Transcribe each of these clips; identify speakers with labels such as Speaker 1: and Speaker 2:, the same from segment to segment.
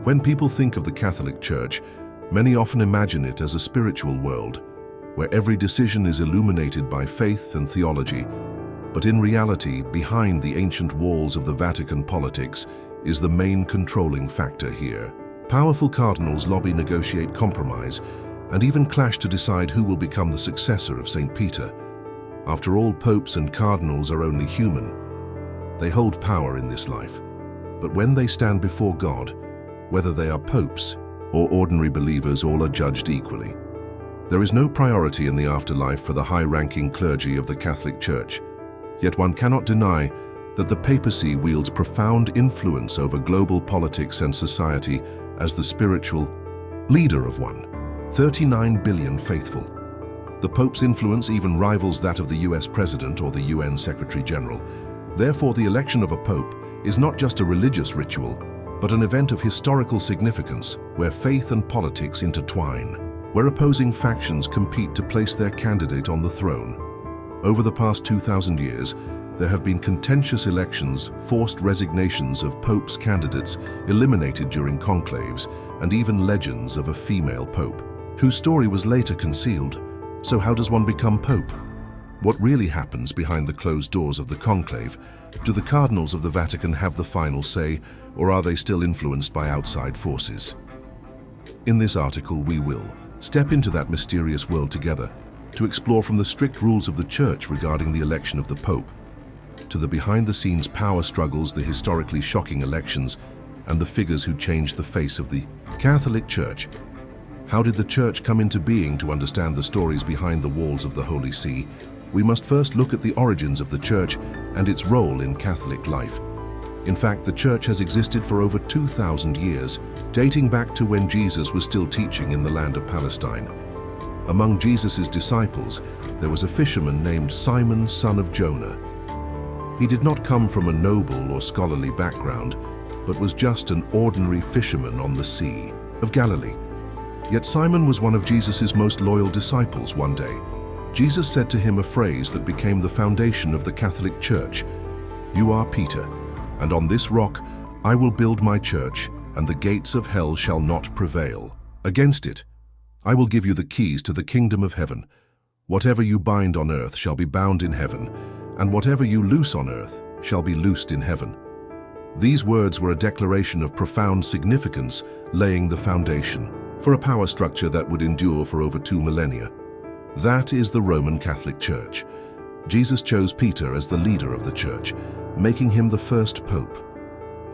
Speaker 1: When people think of the Catholic Church, many often imagine it as a spiritual world, where every decision is illuminated by faith and theology. But in reality, behind the ancient walls of the Vatican politics is the main controlling factor here. Powerful cardinals lobby, negotiate, compromise, and even clash to decide who will become the successor of St. Peter. After all, popes and cardinals are only human. They hold power in this life. But when they stand before God, whether they are popes or ordinary believers, all are judged equally. There is no priority in the afterlife for the high-ranking clergy of the Catholic Church. Yet one cannot deny that the papacy wields profound influence over global politics and society as the spiritual leader of 39 billion faithful. The Pope's influence even rivals that of the US President or the UN Secretary General. Therefore, the election of a Pope is not just a religious ritual, but an event of historical significance where faith and politics intertwine, where opposing factions compete to place their candidate on the throne. Over the past 2,000 years, there have been contentious elections, forced resignations of popes' candidates eliminated during conclaves, and even legends of a female pope, whose story was later concealed. So how does one become pope? What really happens behind the closed doors of the conclave? Do the cardinals of the Vatican have the final say, or are they still influenced by outside forces? In this article, we will step into that mysterious world together to explore from the strict rules of the Church regarding the election of the Pope, to the behind-the-scenes power struggles, the historically shocking elections, and the figures who changed the face of the Catholic Church. How did the Church come into being? To understand the stories behind the walls of the Holy See, we must first look at the origins of the Church and its role in Catholic life. In fact, the Church has existed for over 2,000 years, dating back to when Jesus was still teaching in the land of Palestine. Among Jesus' disciples, there was a fisherman named Simon, son of Jonah. He did not come from a noble or scholarly background, but was just an ordinary fisherman on the Sea of Galilee. Yet Simon was one of Jesus' most loyal disciples. One day, Jesus said to him a phrase that became the foundation of the Catholic Church: "You are Peter, and on this rock I will build my church, and the gates of hell shall not prevail against it. I will give you the keys to the kingdom of heaven. Whatever you bind on earth shall be bound in heaven, and whatever you loose on earth shall be loosed in heaven." These words were a declaration of profound significance, laying the foundation for a power structure that would endure for over 2 millennia. That is the Roman Catholic Church. Jesus chose Peter as the leader of the Church, making him the first pope.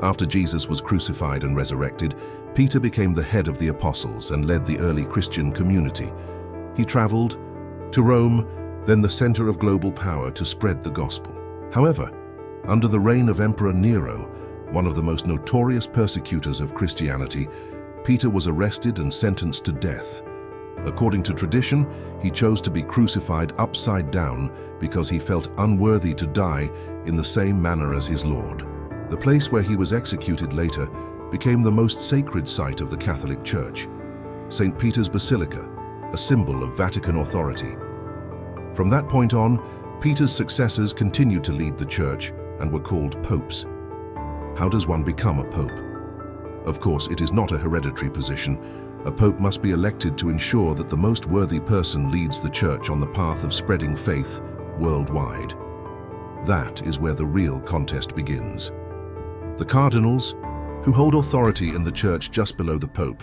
Speaker 1: After Jesus was crucified and resurrected, Peter became the head of the apostles and led the early Christian community. He traveled to Rome, then the center of global power, to spread the gospel. However, under the reign of Emperor Nero, one of the most notorious persecutors of Christianity, Peter was arrested and sentenced to death. According to tradition, he chose to be crucified upside down because he felt unworthy to die in the same manner as his Lord. The place where he was executed later became the most sacred site of the Catholic Church, St. Peter's Basilica, a symbol of Vatican authority. From that point on, Peter's successors continued to lead the Church and were called popes. How does one become a pope? Of course, it is not a hereditary position. A pope must be elected to ensure that the most worthy person leads the Church on the path of spreading faith worldwide. That is where the real contest begins. The cardinals, who hold authority in the Church just below the Pope,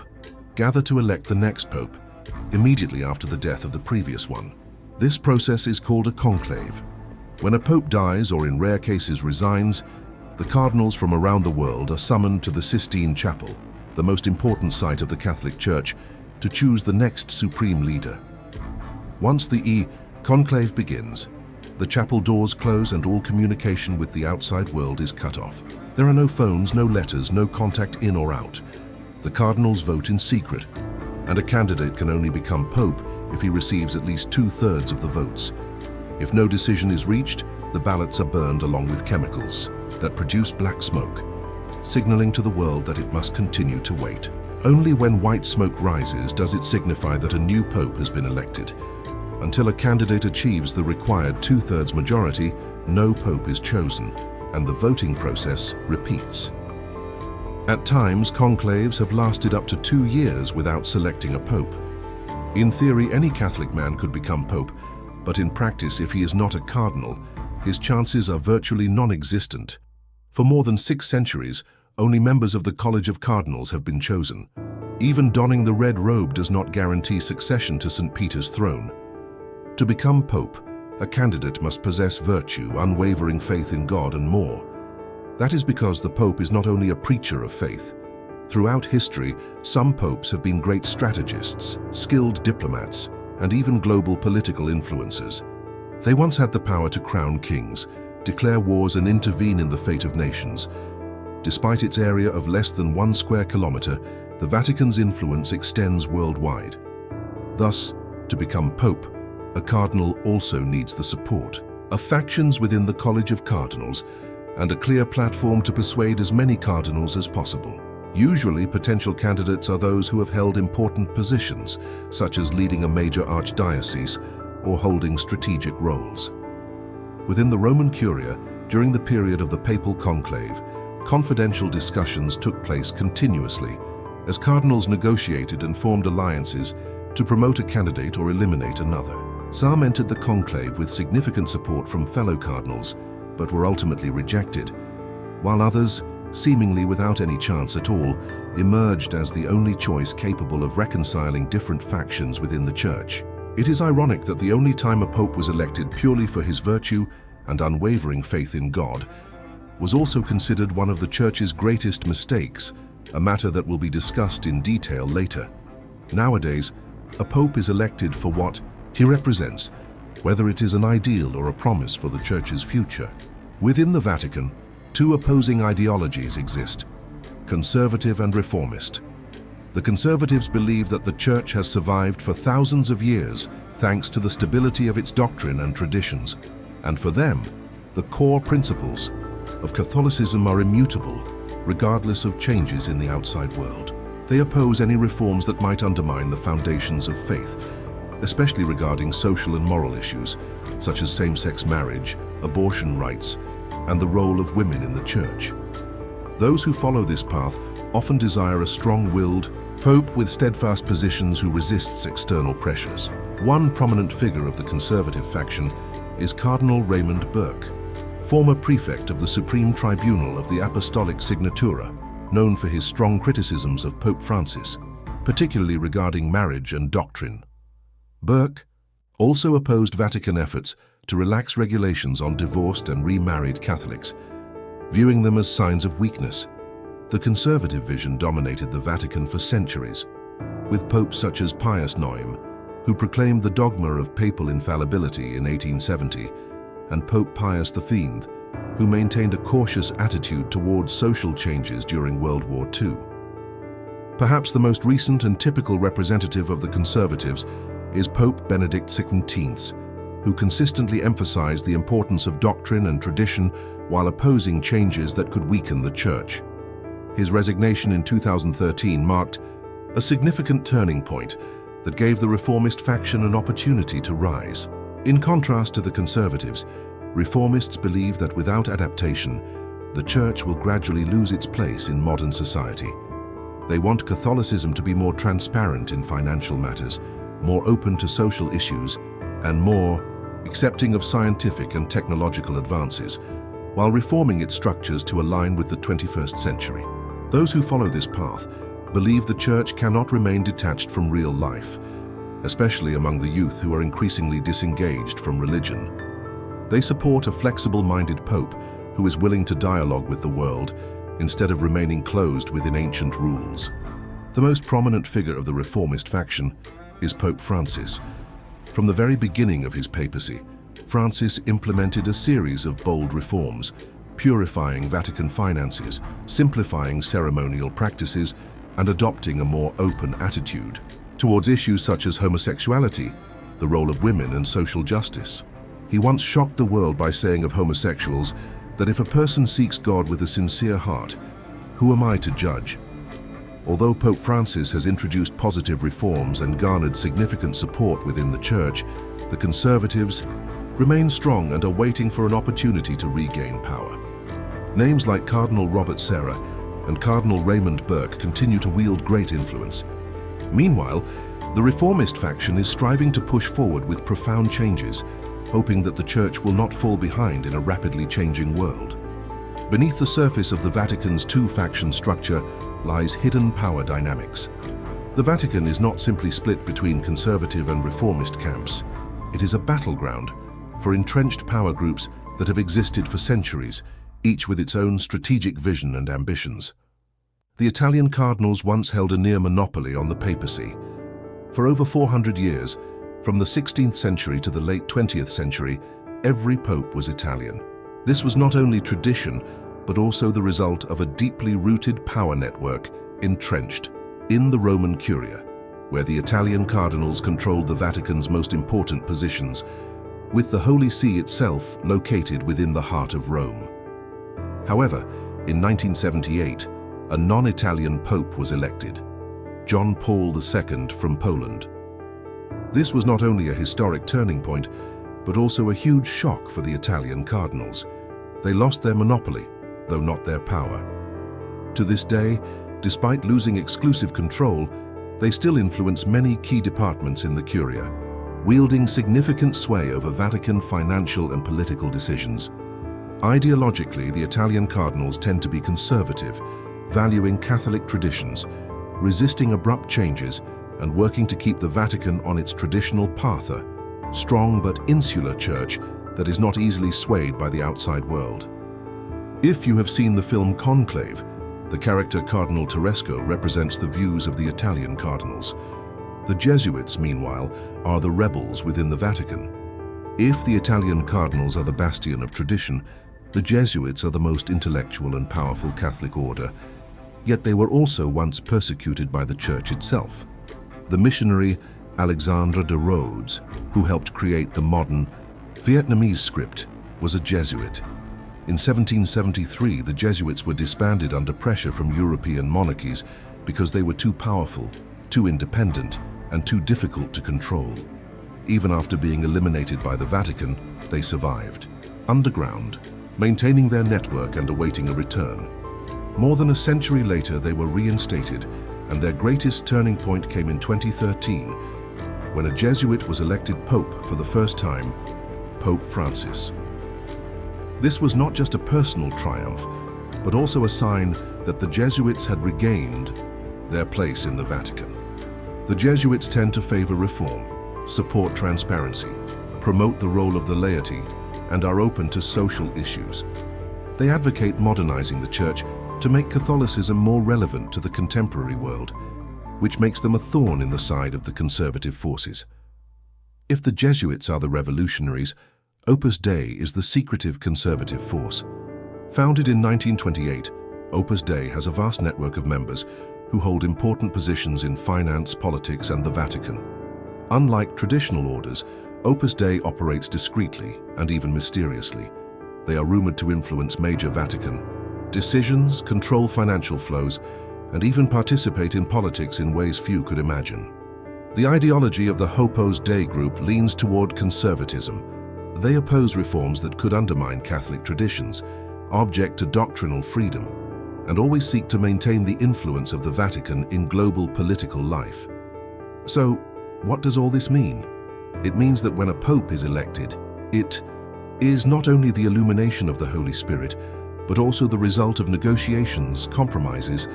Speaker 1: gather to elect the next Pope, immediately after the death of the previous one. This process is called a conclave. When a Pope dies, or in rare cases resigns, the cardinals from around the world are summoned to the Sistine Chapel, the most important site of the Catholic Church, to choose the next supreme leader. Once the conclave begins, the chapel doors close and all communication with the outside world is cut off. There are no phones, no letters, no contact in or out. The cardinals vote in secret, and a candidate can only become pope if he receives at least 2/3 of the votes. If no decision is reached, the ballots are burned along with chemicals that produce black smoke, signaling to the world that it must continue to wait. Only when white smoke rises does it signify that a new pope has been elected. Until a candidate achieves the required 2/3 majority, no pope is chosen, and the voting process repeats. At times, conclaves have lasted up to 2 years without selecting a pope. In theory, any Catholic man could become pope, but in practice, if he is not a cardinal, his chances are virtually non-existent. For more than 6 centuries, only members of the College of Cardinals have been chosen. Even donning the red robe does not guarantee succession to St. Peter's throne. To become pope, a candidate must possess virtue, unwavering faith in God, and more. That is because the pope is not only a preacher of faith. Throughout history, some popes have been great strategists, skilled diplomats, and even global political influencers. They once had the power to crown kings, declare wars, and intervene in the fate of nations. Despite its area of less than 1 square kilometer, the Vatican's influence extends worldwide. Thus, to become pope, a cardinal also needs the support of factions within the College of Cardinals and a clear platform to persuade as many cardinals as possible. Usually, potential candidates are those who have held important positions, such as leading a major archdiocese or holding strategic roles. Within the Roman Curia, during the period of the papal conclave, confidential discussions took place continuously as cardinals negotiated and formed alliances to promote a candidate or eliminate another. Some entered the conclave with significant support from fellow cardinals, but were ultimately rejected, while others, seemingly without any chance at all, emerged as the only choice capable of reconciling different factions within the Church. It is ironic that the only time a pope was elected purely for his virtue and unwavering faith in God was also considered one of the Church's greatest mistakes, a matter that will be discussed in detail later. Nowadays, a pope is elected for what he represents, whether it is an ideal or a promise for the Church's future. Within the Vatican, 2 opposing ideologies exist: conservative and reformist. The conservatives believe that the Church has survived for thousands of years thanks to the stability of its doctrine and traditions, and for them, the core principles of Catholicism are immutable, regardless of changes in the outside world. They oppose any reforms that might undermine the foundations of faith, especially regarding social and moral issues, such as same-sex marriage, abortion rights, and the role of women in the Church. Those who follow this path often desire a strong-willed pope with steadfast positions who resists external pressures. One prominent figure of the conservative faction is Cardinal Raymond Burke, former prefect of the Supreme Tribunal of the Apostolic Signatura, known for his strong criticisms of Pope Francis, particularly regarding marriage and doctrine. Burke also opposed Vatican efforts to relax regulations on divorced and remarried Catholics, viewing them as signs of weakness. The conservative vision dominated the Vatican for centuries, with popes such as Pius IX, who proclaimed the dogma of papal infallibility in 1870, and Pope Pius V, who maintained a cautious attitude towards social changes during World War II. Perhaps the most recent and typical representative of the conservatives is Pope Benedict XVI, who consistently emphasized the importance of doctrine and tradition while opposing changes that could weaken the Church. His resignation in 2013 marked a significant turning point that gave the reformist faction an opportunity to rise. In contrast to the conservatives, reformists believe that without adaptation, the Church will gradually lose its place in modern society. They want Catholicism to be more transparent in financial matters, more open to social issues, and more accepting of scientific and technological advances, while reforming its structures to align with the 21st century. Those who follow this path believe the Church cannot remain detached from real life, especially among the youth who are increasingly disengaged from religion. They support a flexible-minded pope who is willing to dialogue with the world instead of remaining closed within ancient rules. The most prominent figure of the reformist faction is Pope Francis. From the very beginning of his papacy, Francis implemented a series of bold reforms, purifying Vatican finances, simplifying ceremonial practices, and adopting a more open attitude towards issues such as homosexuality, the role of women, and social justice. He once shocked the world by saying of homosexuals that if a person seeks God with a sincere heart, who am I to judge? Although Pope Francis has introduced positive reforms and garnered significant support within the Church, the conservatives remain strong and are waiting for an opportunity to regain power. Names like Cardinal Robert Serra and Cardinal Raymond Burke continue to wield great influence. Meanwhile, the reformist faction is striving to push forward with profound changes, hoping that the Church will not fall behind in a rapidly changing world. Beneath the surface of the Vatican's two-faction structure lies hidden power dynamics. The Vatican is not simply split between conservative and reformist camps. It is a battleground for entrenched power groups that have existed for centuries, each with its own strategic vision and ambitions. The Italian cardinals once held a near monopoly on the papacy. For over 400 years, from the 16th century to the late 20th century, every pope was Italian. This was not only tradition, but also the result of a deeply rooted power network entrenched in the Roman Curia, where the Italian cardinals controlled the Vatican's most important positions, with the Holy See itself located within the heart of Rome. However, in 1978, a non-Italian pope was elected, John Paul II from Poland. This was not only a historic turning point, but also a huge shock for the Italian cardinals. They lost their monopoly, though not their power. To this day, despite losing exclusive control, they still influence many key departments in the Curia, wielding significant sway over Vatican financial and political decisions. Ideologically, the Italian cardinals tend to be conservative, valuing Catholic traditions, resisting abrupt changes, and working to keep the Vatican on its traditional path, a strong but insular church that is not easily swayed by the outside world. If you have seen the film Conclave, the character Cardinal Teresco represents the views of the Italian cardinals. The Jesuits, meanwhile, are the rebels within the Vatican. If the Italian cardinals are the bastion of tradition, the Jesuits are the most intellectual and powerful Catholic order, yet they were also once persecuted by the Church itself. The missionary Alexandre de Rhodes, who helped create the modern Vietnamese script, was a Jesuit. In 1773, the Jesuits were disbanded under pressure from European monarchies because they were too powerful, too independent, and too difficult to control. Even after being eliminated by the Vatican, they survived, underground, maintaining their network and awaiting a return. More than a century later, they were reinstated, and their greatest turning point came in 2013, when a Jesuit was elected Pope for the first time, Pope Francis. This was not just a personal triumph, but also a sign that the Jesuits had regained their place in the Vatican. The Jesuits tend to favor reform, support transparency, promote the role of the laity, and are open to social issues. They advocate modernizing the Church to make Catholicism more relevant to the contemporary world, which makes them a thorn in the side of the conservative forces. If the Jesuits are the revolutionaries, Opus Dei is the secretive conservative force. Founded in 1928, Opus Dei has a vast network of members who hold important positions in finance, politics, and the Vatican. Unlike traditional orders, Opus Dei operates discreetly and even mysteriously. They are rumored to influence major Vatican decisions, control financial flows, and even participate in politics in ways few could imagine. The ideology of the Opus Dei group leans toward conservatism. They oppose reforms that could undermine Catholic traditions, object to doctrinal freedom, and always seek to maintain the influence of the Vatican in global political life. So, what does all this mean? It means that when a pope is elected, it is not only the illumination of the Holy Spirit, but also the result of negotiations, compromises,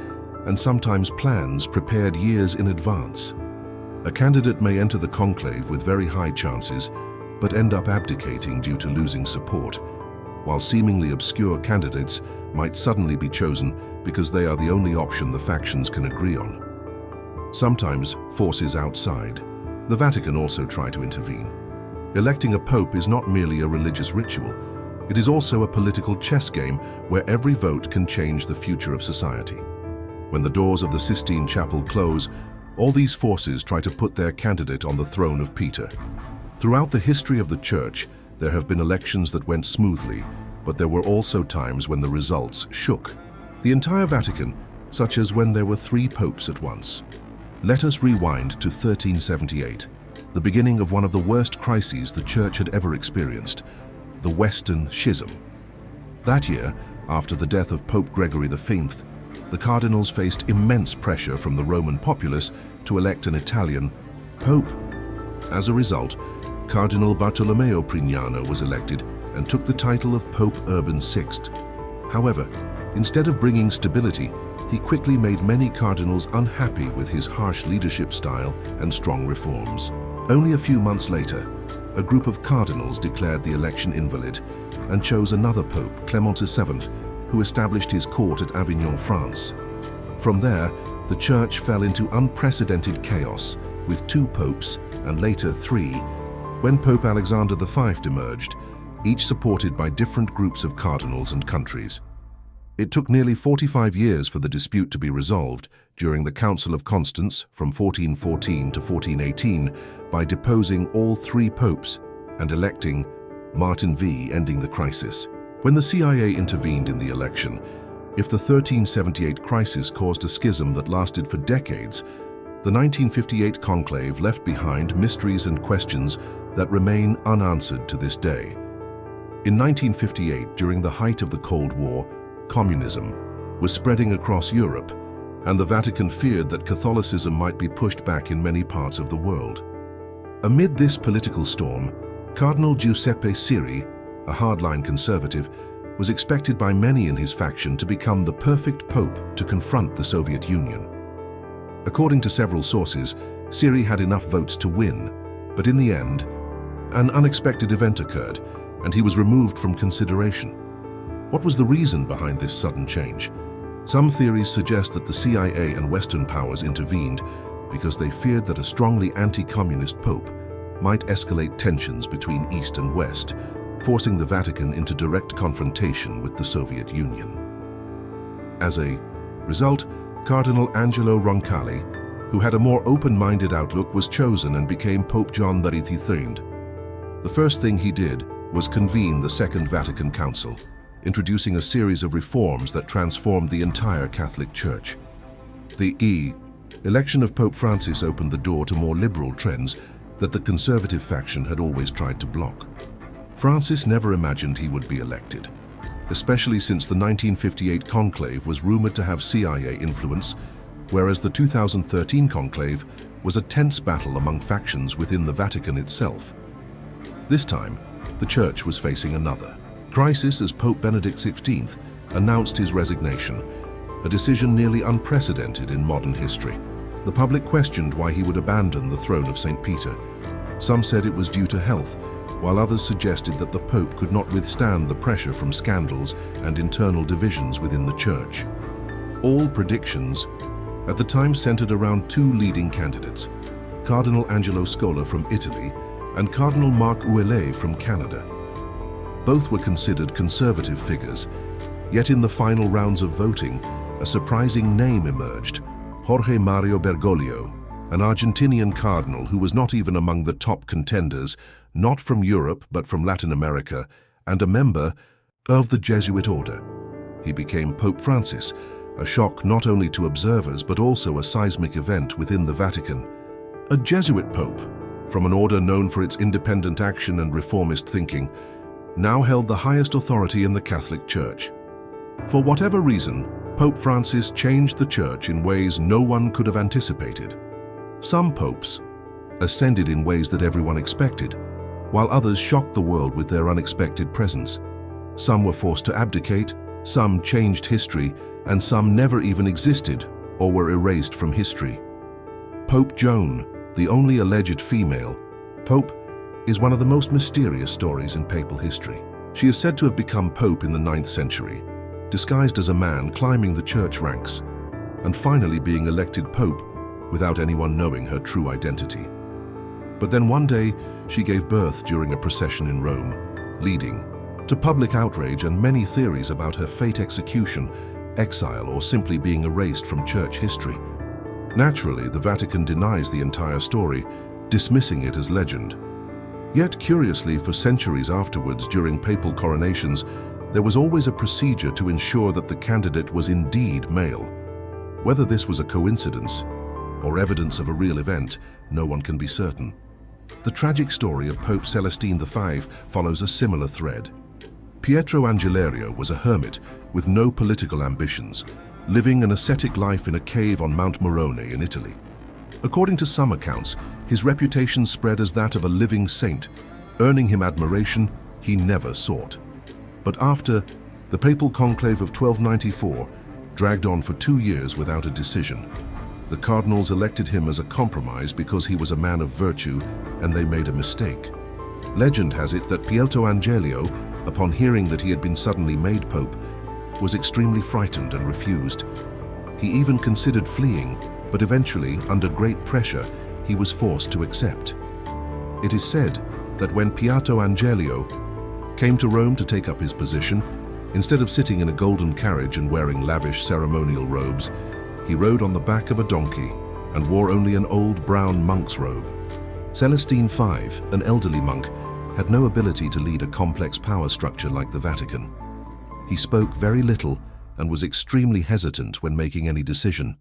Speaker 1: and sometimes plans prepared years in advance. A candidate may enter the conclave with very high chances, but end up abdicating due to losing support, while seemingly obscure candidates might suddenly be chosen because they are the only option the factions can agree on. Sometimes forces outside the Vatican also try to intervene. Electing a pope is not merely a religious ritual. It is also a political chess game where every vote can change the future of society. When the doors of the Sistine Chapel close, all these forces try to put their candidate on the throne of Peter. Throughout the history of the Church, there have been elections that went smoothly, but there were also times when the results shook the entire Vatican, such as when there were 3 popes at once. Let us rewind to 1378, the beginning of one of the worst crises the Church had ever experienced, the Western Schism. That year, after the death of Pope Gregory V, the cardinals faced immense pressure from the Roman populace to elect an Italian pope. As a result, Cardinal Bartolomeo Prignano was elected and took the title of Pope Urban VI. However, instead of bringing stability, he quickly made many cardinals unhappy with his harsh leadership style and strong reforms. Only a few months later, a group of cardinals declared the election invalid and chose another pope, Clement VII, who established his court at Avignon, France. From there, the church fell into unprecedented chaos, with 2 popes, and later 3, when Pope Alexander V emerged, each supported by different groups of cardinals and countries. It took nearly 45 years for the dispute to be resolved during the Council of Constance from 1414 to 1418 by deposing all 3 popes and electing Martin V, ending the crisis. When the CIA intervened in the election, if the 1378 crisis caused a schism that lasted for decades, the 1958 conclave left behind mysteries and questions that remain unanswered to this day. In 1958, during the height of the Cold War, communism was spreading across Europe, and the Vatican feared that Catholicism might be pushed back in many parts of the world. Amid this political storm, Cardinal Giuseppe Siri, a hardline conservative, was expected by many in his faction to become the perfect pope to confront the Soviet Union. According to several sources, Siri had enough votes to win, but in the end, an unexpected event occurred, and he was removed from consideration. What was the reason behind this sudden change? Some theories suggest that the CIA and Western powers intervened because they feared that a strongly anti-communist pope might escalate tensions between East and West, forcing the Vatican into direct confrontation with the Soviet Union. As a result, Cardinal Angelo Roncalli, who had a more open-minded outlook, was chosen and became Pope John XXIII. The first thing he did was convene the Second Vatican Council, introducing a series of reforms that transformed the entire Catholic Church. The election of Pope Francis opened the door to more liberal trends that the conservative faction had always tried to block. Francis never imagined he would be elected, especially since the 1958 conclave was rumored to have CIA influence, whereas the 2013 conclave was a tense battle among factions within the Vatican itself. This time, the Church was facing another crisis as Pope Benedict XVI announced his resignation, a decision nearly unprecedented in modern history. The public questioned why he would abandon the throne of St. Peter. Some said it was due to health, while others suggested that the Pope could not withstand the pressure from scandals and internal divisions within the Church. All predictions at the time centered around 2 leading candidates, Cardinal Angelo Scola from Italy and Cardinal Marc Ouellet from Canada. Both were considered conservative figures, yet in the final rounds of voting, a surprising name emerged: Jorge Mario Bergoglio, an Argentinian cardinal who was not even among the top contenders, not from Europe but from Latin America, and a member of the Jesuit order. He became Pope Francis, a shock not only to observers but also a seismic event within the Vatican. A Jesuit pope, from an order known for its independent action and reformist thinking, now held the highest authority in the Catholic Church. For whatever reason, Pope Francis changed the Church in ways no one could have anticipated. Some popes ascended in ways that everyone expected, while others shocked the world with their unexpected presence. Some were forced to abdicate, some changed history, and some never even existed or were erased from history. Pope Joan, the only alleged female pope, is one of the most mysterious stories in papal history. She is said to have become pope in the 9th century, disguised as a man climbing the church ranks, and finally being elected pope without anyone knowing her true identity. But then one day, she gave birth during a procession in Rome, leading to public outrage and many theories about her fate, execution, exile, or simply being erased from church history. Naturally, the Vatican denies the entire story, dismissing it as legend. Yet curiously, for centuries afterwards, during papal coronations, there was always a procedure to ensure that the candidate was indeed male. Whether this was a coincidence or evidence of a real event, no one can be certain. The tragic story of Pope Celestine V follows a similar thread. Pietro Angelerio was a hermit with no political ambitions, living an ascetic life in a cave on Mount Morone in Italy. According to some accounts, his reputation spread as that of a living saint, earning him admiration he never sought. But after the papal conclave of 1294 dragged on for 2 years without a decision, the cardinals elected him as a compromise because he was a man of virtue and they made a mistake. Legend has it that Pietro Angelio, upon hearing that he had been suddenly made pope, was extremely frightened and refused. He even considered fleeing, but eventually, under great pressure, he was forced to accept. It is said that when Pietro Angelio came to Rome to take up his position, instead of sitting in a golden carriage and wearing lavish ceremonial robes, he rode on the back of a donkey and wore only an old brown monk's robe. Celestine V, an elderly monk, had no ability to lead a complex power structure like the Vatican. He spoke very little and was extremely hesitant when making any decision.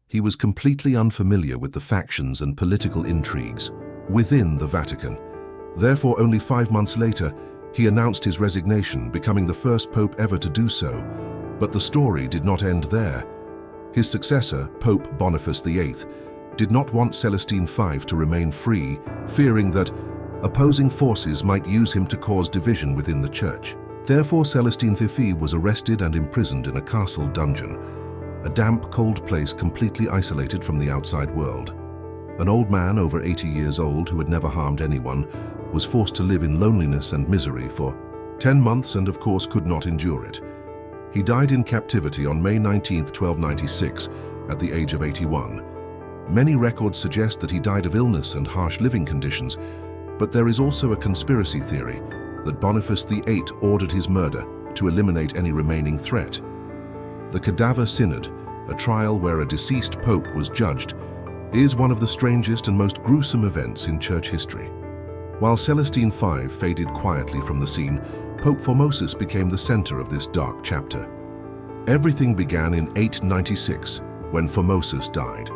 Speaker 1: He was completely unfamiliar with the factions and political intrigues within the Vatican. Therefore, only 5 months later, he announced his resignation, becoming the first pope ever to do so. But the story did not end there. His successor, Pope Boniface VIII, did not want Celestine V to remain free, fearing that opposing forces might use him to cause division within the church. Therefore, Celestine V was arrested and imprisoned in a castle dungeon, a damp, cold place completely isolated from the outside world. An old man over 80 years old who had never harmed anyone was forced to live in loneliness and misery for 10 months and of course could not endure it. He died in captivity on May 19, 1296, at the age of 81. Many records suggest that he died of illness and harsh living conditions, but there is also a conspiracy theory that Boniface VIII ordered his murder to eliminate any remaining threat. The Cadaver Synod, a trial where a deceased pope was judged, is one of the strangest and most gruesome events in church history. While Celestine V faded quietly from the scene, Pope Formosus became the center of this dark chapter. Everything began in 896, when Formosus died.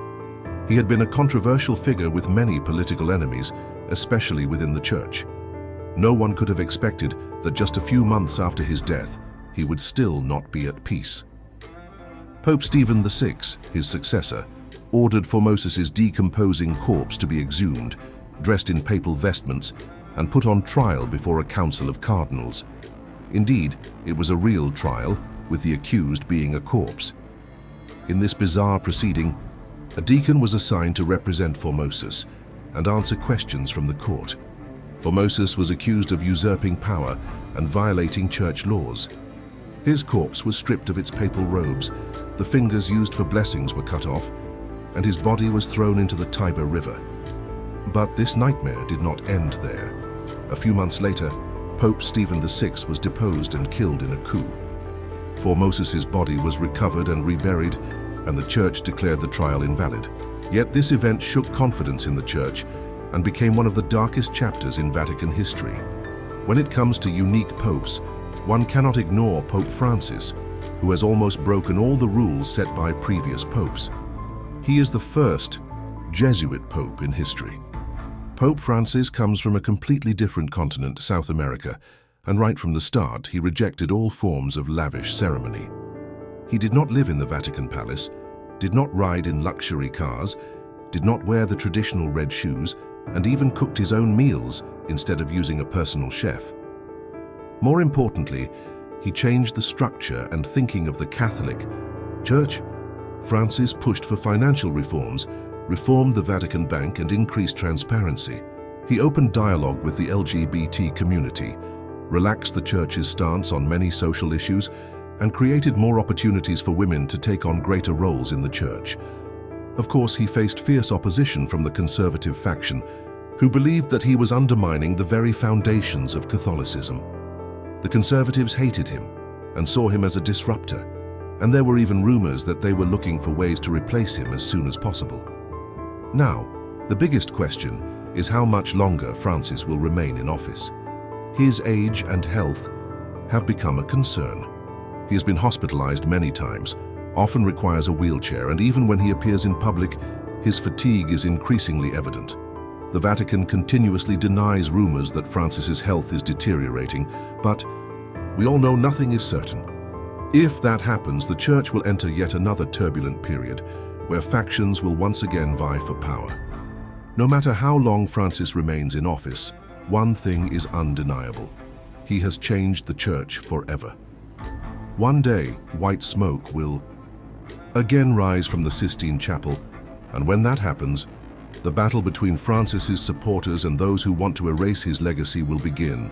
Speaker 1: He had been a controversial figure with many political enemies, especially within the church. No one could have expected that just a few months after his death, he would still not be at peace. Pope Stephen VI, his successor, ordered Formosus's decomposing corpse to be exhumed, dressed in papal vestments, and put on trial before a council of cardinals. Indeed, it was a real trial, with the accused being a corpse. In this bizarre proceeding, a deacon was assigned to represent Formosus and answer questions from the court. Formosus was accused of usurping power and violating church laws. His corpse was stripped of its papal robes, the fingers used for blessings were cut off, and his body was thrown into the Tiber River. But this nightmare did not end there. A few months later, Pope Stephen VI was deposed and killed in a coup. Formosus's body was recovered and reburied, and the church declared the trial invalid. Yet this event shook confidence in the church and became one of the darkest chapters in Vatican history. When it comes to unique popes, one cannot ignore Pope Francis, who has almost broken all the rules set by previous popes. He is the first Jesuit pope in history. Pope Francis comes from a completely different continent, South America, and right from the start he rejected all forms of lavish ceremony. He did not live in the Vatican Palace, did not ride in luxury cars, did not wear the traditional red shoes, and even cooked his own meals instead of using a personal chef. More importantly, he changed the structure and thinking of the Catholic Church. Francis pushed for financial reforms, reformed the Vatican Bank, and increased transparency. He opened dialogue with the LGBT community, relaxed the church's stance on many social issues, and created more opportunities for women to take on greater roles in the church. Of course, he faced fierce opposition from the conservative faction, who believed that he was undermining the very foundations of Catholicism. The conservatives hated him and saw him as a disruptor, and there were even rumors that they were looking for ways to replace him as soon as possible. Now, the biggest question is how much longer Francis will remain in office. His age and health have become a concern. He has been hospitalized many times, often requires a wheelchair, and even when he appears in public, his fatigue is increasingly evident. The Vatican continuously denies rumors that Francis's health is deteriorating, but we all know nothing is certain. If that happens, the Church will enter yet another turbulent period, where factions will once again vie for power. No matter how long Francis remains in office, one thing is undeniable. He has changed the Church forever. One day, white smoke will again rise from the Sistine Chapel, and when that happens, the battle between Francis's supporters and those who want to erase his legacy will begin.